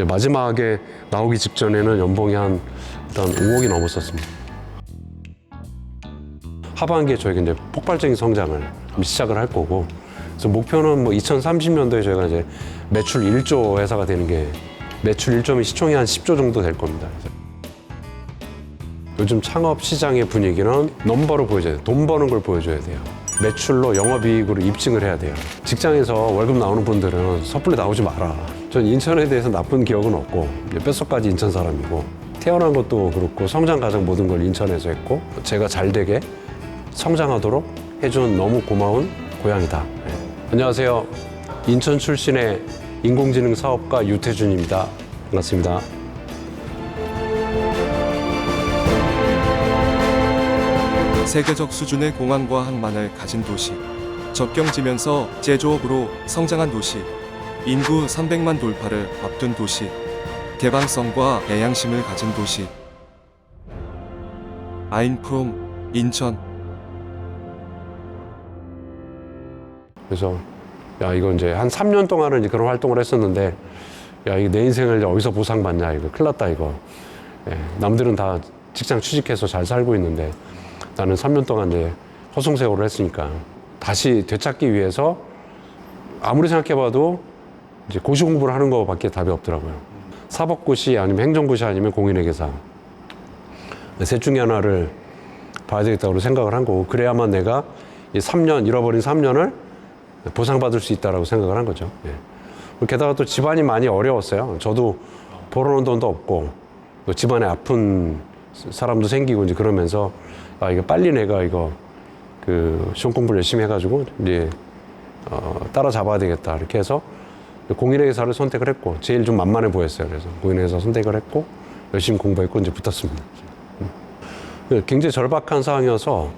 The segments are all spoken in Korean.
마지막에 나오기 직전에는 연봉이 한 일단 5억이 넘었었습니다. 하반기에 저희가 이제 폭발적인 성장을 시작을 할 거고, 그래서 목표는 뭐 2030년도에 저희가 이제 매출 1조 회사가 되는 게, 매출 1조면 시총이 한 10조 정도 될 겁니다. 요즘 창업 시장의 분위기는 넘버를 보여줘야 돼요. 돈 버는 걸 보여줘야 돼요. 매출로 영업이익으로 입증을 해야 돼요. 직장에서 월급 나오는 분들은 섣불리 나오지 마라. 전 인천에 대해서 나쁜 기억은 없고, 뼛속까지 인천 사람이고, 태어난 것도 그렇고 성장 과정 모든 걸 인천에서 했고, 제가 잘 되게 성장하도록 해준 너무 고마운 고향이다. 네. 안녕하세요. 인천 출신의 인공지능 사업가 유태준입니다. 반갑습니다. 세계적 수준의 공항과 항만을 가진 도시, 접경지면서 제조업으로 성장한 도시, 인구 300만 돌파를 앞둔 도시, 개방성과 애양심을 가진 도시. 아인프롬 인천. 그래서 야, 이거 이제 한 3년 동안은 이제 그런 활동을 했었는데, 야, 이거 내 인생을 이제 어디서 보상받냐, 이거 큰일 났다, 이거. 예, 남들은 다 직장 취직해서 잘 살고 있는데 나는 3년 동안 이제 허송세월을 했으니까 다시 되찾기 위해서 아무리 생각해봐도 이제 고시 공부를 하는 거밖에 답이 없더라고요. 사법고시 아니면 행정고시 아니면 공인회계사, 셋 중에 하나를 봐야 되겠다고 생각을 한 거고, 그래야만 내가 이 3년, 잃어버린 3년을 보상받을 수 있다고 생각을 한 거죠. 예. 게다가 또 집안이 많이 어려웠어요. 저도 벌어놓은 돈도 없고, 또 집안에 아픈 사람도 생기고 이제 그러면서, 아, 이거 빨리 내가 이거 시험 공부를 열심히 해가지고 이제 따라잡아야 되겠다. 이렇게 해서 공인회계사를 선택을 했고, 제일 좀 만만해 보였어요. 그래서 공인회계사 선택을 했고 열심히 공부했고 이제 붙었습니다. 굉장히 절박한 상황이어서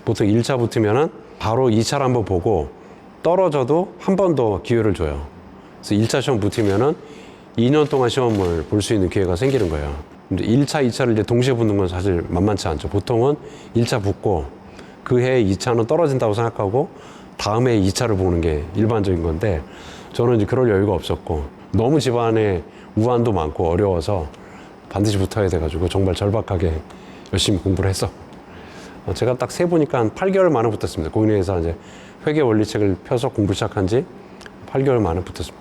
보통 1차 붙으면은 바로 2차를 한번 보고 떨어져도 한 번 더 기회를 줘요. 그래서 1차 시험 붙으면은 2년 동안 시험을 볼 수 있는 기회가 생기는 거예요. 근데 1차, 2차를 이제 동시에 붙는 건 사실 만만치 않죠. 보통은 1차 붙고 그 해 2차는 떨어진다고 생각하고 다음 해 2차를 보는 게 일반적인 건데, 저는 이제 그럴 여유가 없었고 너무 집안에 우환도 많고 어려워서 반드시 붙어야 돼가지고 정말 절박하게 열심히 공부를 했어. 제가 딱 세보니까 한 8개월 만에 붙었습니다. 공인회계사 이제 회계 원리책을 펴서 공부 시작한 지 8개월 만에 붙었습니다.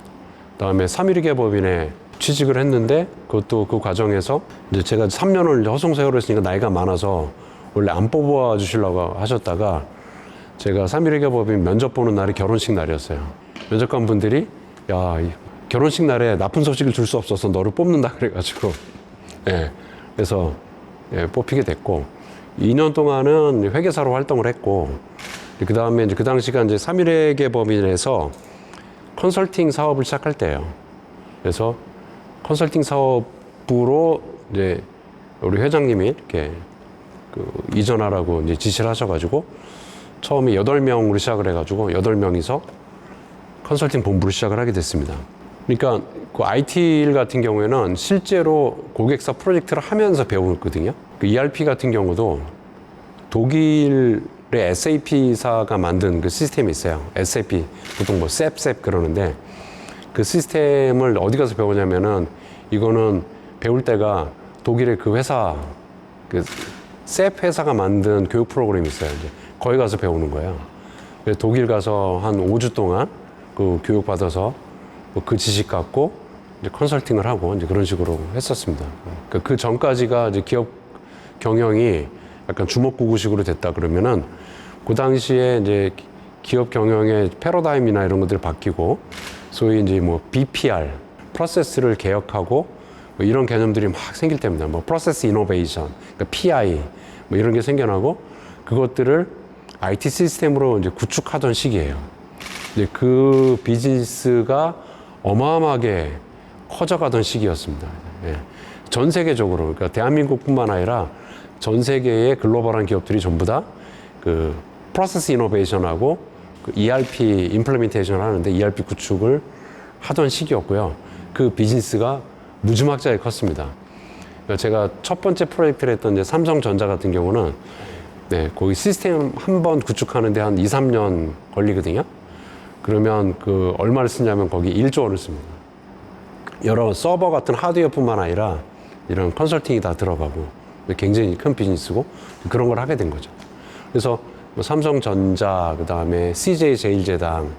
그다음에 3.1개 법인에 취직을 했는데, 그것도 그 과정에서 이제 제가 3년을 허송세월을 했으니까 나이가 많아서 원래 안 뽑아 주시려고 하셨다가, 제가 3.1개 법인 면접 보는 날이 결혼식 날이었어요. 면접관 분들이 야, 결혼식 날에 나쁜 소식을 줄 수 없어서 너를 뽑는다 그래가지고, 예, 그래서 예, 뽑히게 됐고 2년 동안은 회계사로 활동을 했고, 그 다음에 이제 그 당시가 이제 3.1개 법인에서 컨설팅 사업을 시작할 때예요. 그래서 컨설팅 사업부로 이제 우리 회장님이 이렇게 이전하라고 이제 지시를 하셔가지고 처음에 8명으로 시작을 해가지고 8명이서 컨설팅 본부를 시작을 하게 됐습니다. 그러니까 그 IT 일 같은 경우에는 실제로 고객사 프로젝트를 하면서 배우거든요. 그 ERP 같은 경우도 독일의 SAP사가 만든 그 시스템이 있어요. SAP, 보통 뭐 SAP 그러는데, 그 시스템을 어디 가서 배우냐면은, 이거는 배울 때가 독일의 그 회사, 그 SAP 회사가 만든 교육 프로그램이 있어요. 이제 거기 가서 배우는 거예요. 그래서 독일 가서 한 5주 동안 그 교육 받아서 그 지식 갖고 이제 컨설팅을 하고 이제 그런 식으로 했었습니다. 그 전까지가 이제 기업 경영이 약간 주먹구구식으로 됐다 그러면은, 그 당시에 이제 기업 경영의 패러다임이나 이런 것들이 바뀌고, 소위 이제 뭐 BPR, 프로세스를 개혁하고 뭐 이런 개념들이 막 생길 때입니다. 뭐 프로세스 이노베이션, 그러니까 PI 뭐 이런 게 생겨나고, 그것들을 IT 시스템으로 이제 구축하던 시기예요. 이제 그 비즈니스가 어마어마하게 커져가던 시기였습니다. 예. 전 세계적으로, 그러니까 대한민국뿐만 아니라 전 세계의 글로벌한 기업들이 전부 다 그 프로세스 이노베이션하고 그 ERP 임플리멘테이션을 하는데 ERP 구축을 하던 시기였고요. 그 비즈니스가 무지막지하게 컸습니다. 그러니까 제가 첫 번째 프로젝트를 했던 이제 삼성전자 같은 경우는, 네, 거기 시스템 한 번 구축하는데 한 2, 3년 걸리거든요. 그러면 그 얼마를 쓰냐면 거기 1조 원을 씁니다. 여러 서버 같은 하드웨어뿐만 아니라 이런 컨설팅이 다 들어가고 굉장히 큰 비즈니스고 그런 걸 하게 된 거죠. 그래서 뭐 삼성전자, 그 다음에 CJ제일제당,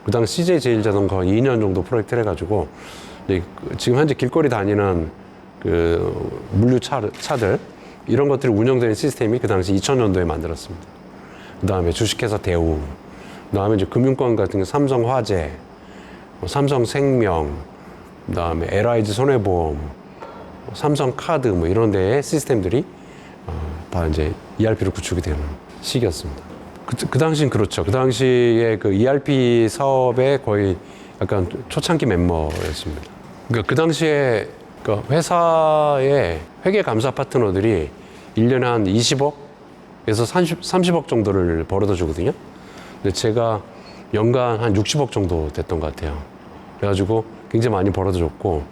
그 다음 CJ제일제당 거의 2년 정도 프로젝트를 해가지고 지금 현재 길거리 다니는 그 물류차들 이런 것들이 운영되는 시스템이 그 당시 2000년도에 만들었습니다. 그 다음에 주식회사 대우, 그 다음에 이제 금융권 같은 게 삼성화재, 삼성생명, 그 다음에 LIG 손해보험, 삼성카드 뭐 이런 데의 시스템들이 다 이제 ERP로 구축이 되는 시기였습니다. 그 당시는 그렇죠. 그 당시에 그 ERP 사업의 거의 약간 초창기 멤버였습니다. 그러니까 그 당시에 그 회사의 회계 감사 파트너들이 1년에 한 20억에서 30억 정도를 벌어다 주거든요. 근데 제가 연간 한 60억 정도 됐던 것 같아요. 그래가지고 굉장히 많이 벌어다 줬고,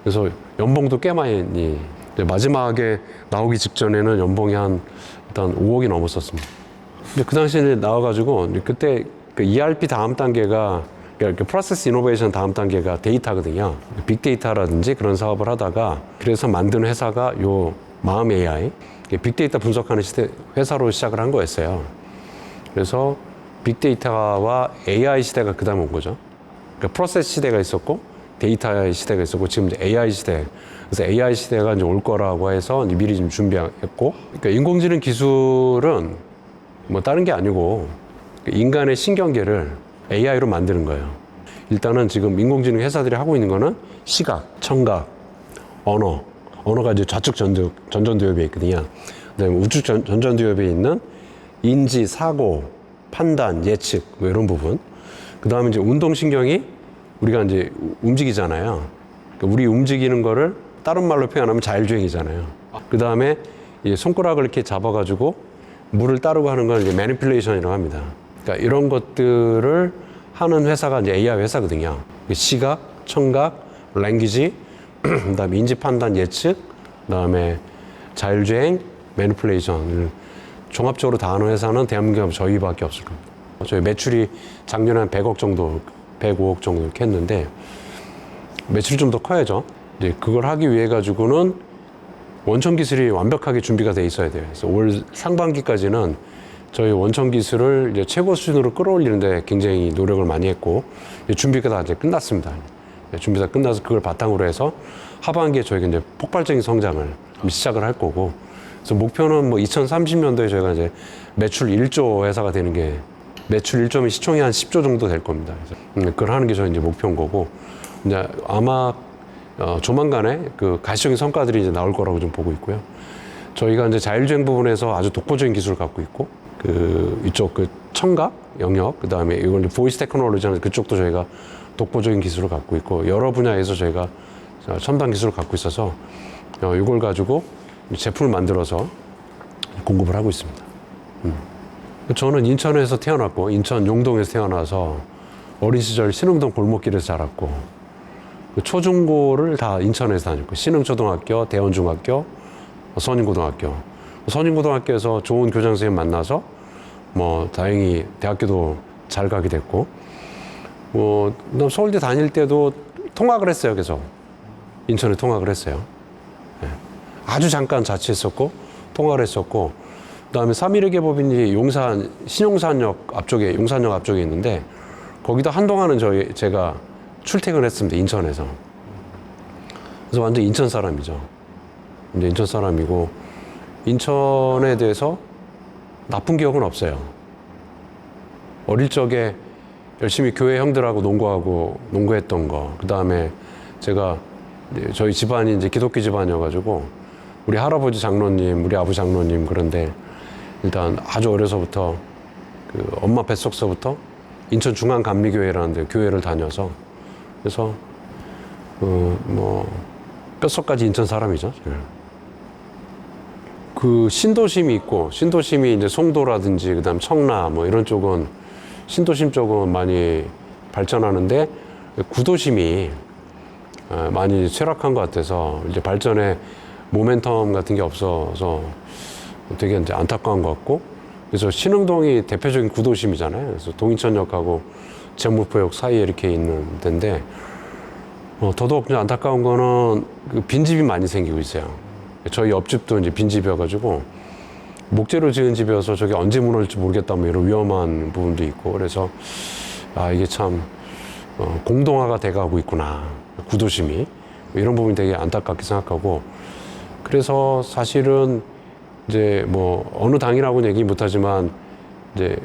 그래서 연봉도 꽤 많이, 마지막에 나오기 직전에는 연봉이 일단 5억이 넘었었습니다. 근데 그 당시에 나와가지고, 그때 그 ERP 다음 단계가, 그러니까 프로세스 이노베이션 다음 단계가 데이터거든요. 빅데이터라든지 그런 사업을 하다가, 그래서 만든 회사가 요 마음 AI, 빅데이터 분석하는 회사로 시작을 한 거였어요. 그래서 빅데이터와 AI 시대가 그 다음 온 거죠. 그러니까 프로세스 시대가 있었고, 데이터의 시대가 있었고, 지금 이제 AI 시대. 그래서 AI 시대가 이제 올 거라고 해서 이제 미리 좀 준비했고, 그러니까 인공지능 기술은 뭐 다른 게 아니고, 인간의 신경계를 AI로 만드는 거예요. 일단은 지금 인공지능 회사들이 하고 있는 거는 시각, 청각, 언어가 이제 좌측 전전두엽에 있거든요. 그다음에 우측 전전두엽에 있는 인지, 사고, 판단, 예측 뭐 이런 부분. 그다음에 이제 운동신경이 우리가 이제 움직이잖아요. 그러니까 우리 움직이는 거를 다른 말로 표현하면 자율주행이잖아요. 그다음에 이 손가락을 이렇게 잡아가지고 물을 따르고 하는 걸 이제 매니플레이션이라고 합니다. 그러니까 이런 것들을 하는 회사가 이제 AI 회사거든요. 시각, 청각, 랭귀지, 그다음에 인지 판단, 예측, 그다음에 자율주행, 매니플레이션을 종합적으로 다 하는 회사는 대한민국에 저희밖에 없을 겁니다. 저희 매출이 작년에 한 100억 정도, 105억 정도 이렇게 했는데 매출이 좀 더 커야죠. 이제 그걸 하기 위해 가지고는 원천 기술이 완벽하게 준비가 돼 있어야 돼요. 그래서 올 상반기까지는 저희 원천 기술을 이제 최고 수준으로 끌어올리는데 굉장히 노력을 많이 했고, 이제 준비가 다 이제 끝났습니다. 준비가 끝나서 그걸 바탕으로 해서 하반기에 저희가 이제 폭발적인 성장을 시작을 할 거고, 그래서 목표는 뭐 2030년도에 저희가 이제 매출 1조 회사가 되는 게, 매출 1조면 시총이 한 10조 정도 될 겁니다. 그래서 그걸 하는 게 저희 이제 목표인 거고, 이제 아마 조만간에 그 가시적인 성과들이 이제 나올 거라고 좀 보고 있고요. 저희가 이제 자율주행 부분에서 아주 독보적인 기술을 갖고 있고, 이쪽 청각 영역, 그 다음에 이걸 보이스 테크놀로지 하는 그쪽도 저희가 독보적인 기술을 갖고 있고, 여러 분야에서 저희가 첨단 기술을 갖고 있어서 이걸 가지고 제품을 만들어서 공급을 하고 있습니다. 저는 인천에서 태어났고, 인천 용동에서 태어나서 어린 시절 신흥동 골목길에서 자랐고, 초중고를 다 인천에서 다녔고, 신흥초등학교, 대원중학교, 선인고등학교. 선인고등학교에서 좋은 교장 선생님 만나서 뭐 다행히 대학교도 잘 가게 됐고, 뭐 서울대 다닐 때도 통학을 했어요. 계속 인천에 통학을 했어요. 네. 아주 잠깐 자취했었고 통학을 했었고, 그다음에 3.1의 개법인이 신용산역 앞쪽에, 용산역 앞쪽에 있는데 거기도 한동안은 제가 출퇴근을 했습니다. 인천에서. 그래서 완전 인천 사람이죠. 이제 인천 사람이고, 인천에 대해서 나쁜 기억은 없어요. 어릴 적에 열심히 교회 형들하고 농구했던 거, 그 다음에 제가 저희 집안이 이제 기독교 집안이어가지고 우리 할아버지 장로님, 우리 아버지 장로님, 그런데 일단 아주 어려서부터 그 엄마 뱃속서부터 인천 중앙감리교회라는 데 교회를 다녀서, 그래서 뭐 뼛속까지 인천 사람이죠. 그 신도심이 있고, 신도심이 이제 송도라든지 그다음 청라 뭐 이런 쪽은, 신도심 쪽은 많이 발전하는데 구도심이 많이 쇠락한 것 같아서 이제 발전에 모멘텀 같은 게 없어서 되게 이제 안타까운 것 같고, 그래서 신흥동이 대표적인 구도심이잖아요. 그래서 동인천역하고 제물포역 사이에 이렇게 있는 데인데, 더더욱 좀 안타까운 거는 그 빈집이 많이 생기고 있어요. 저희 옆집도 이제 빈집이어가지고 목재로 지은 집이어서 저게 언제 무너질지 모르겠다 뭐 이런 위험한 부분도 있고 그래서 이게 참 공동화가 돼가고 있구나 구도심이 뭐 이런 부분이 되게 안타깝게 생각하고 그래서 사실은 이제 뭐 어느 당이라고는 얘기 못하지만 이제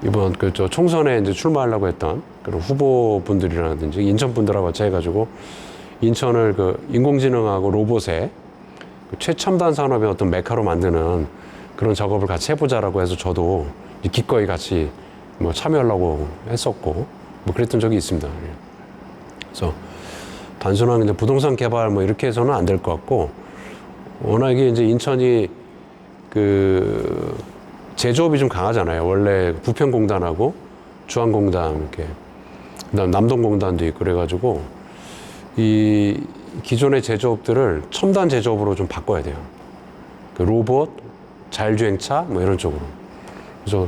이번 저 총선에 이제 출마하려고 했던 그런 후보분들이라든지 인천 분들하고 같이 해가지고 인천을 그 인공지능하고 로봇의 그 최첨단 산업의 어떤 메카로 만드는 그런 작업을 같이 해보자라고 해서 저도 기꺼이 같이 뭐 참여하려고 했었고 뭐 그랬던 적이 있습니다. 그래서 단순한 이제 부동산 개발 뭐 이렇게 해서는 안 될 것 같고 워낙에 이제 인천이 그 제조업이 좀 강하잖아요. 원래 부평공단하고 주한공단 이렇게 그다음 남동공단도 있고 그래가지고 이 기존의 제조업들을 첨단 제조업으로 좀 바꿔야 돼요. 그 로봇, 자율주행차 뭐 이런 쪽으로. 그래서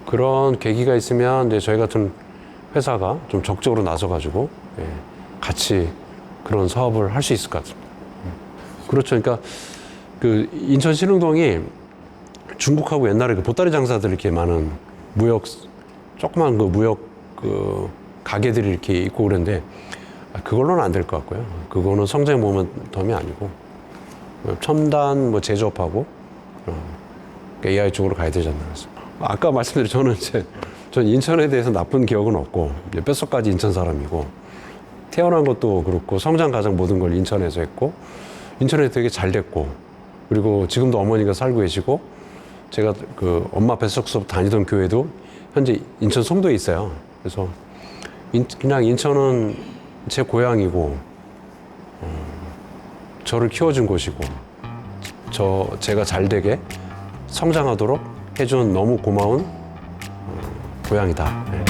그런 계기가 있으면 이제 저희 같은 회사가 좀 적극적으로 나서가지고 같이 그런 사업을 할 수 있을 것 같습니다. 그렇죠. 그러니까 그 인천 신흥동이 중국하고 옛날에 그 보따리 장사들 이렇게 많은 무역 조그만 그 무역 그 가게들이 이렇게 있고 그런데 그걸로는 안 될 것 같고요. 그거는 성장 모멘텀이 아니고 첨단 뭐 제조업하고 AI 쪽으로 가야 되지 않나 그래서 아까 말씀드린 저는 인천에 대해서 나쁜 기억은 없고 이제 뼛속까지 인천 사람이고 태어난 것도 그렇고 성장 가장 모든 걸 인천에서 했고 인천에 되게 잘 됐고 그리고 지금도 어머니가 살고 계시고 제가 그 엄마 뱃속에서 다니던 교회도 현재 인천 송도에 있어요. 그래서 그냥 인천은 제 고향이고 저를 키워준 곳이고 제가 잘 되게 성장하도록 해준 너무 고마운 고향이다.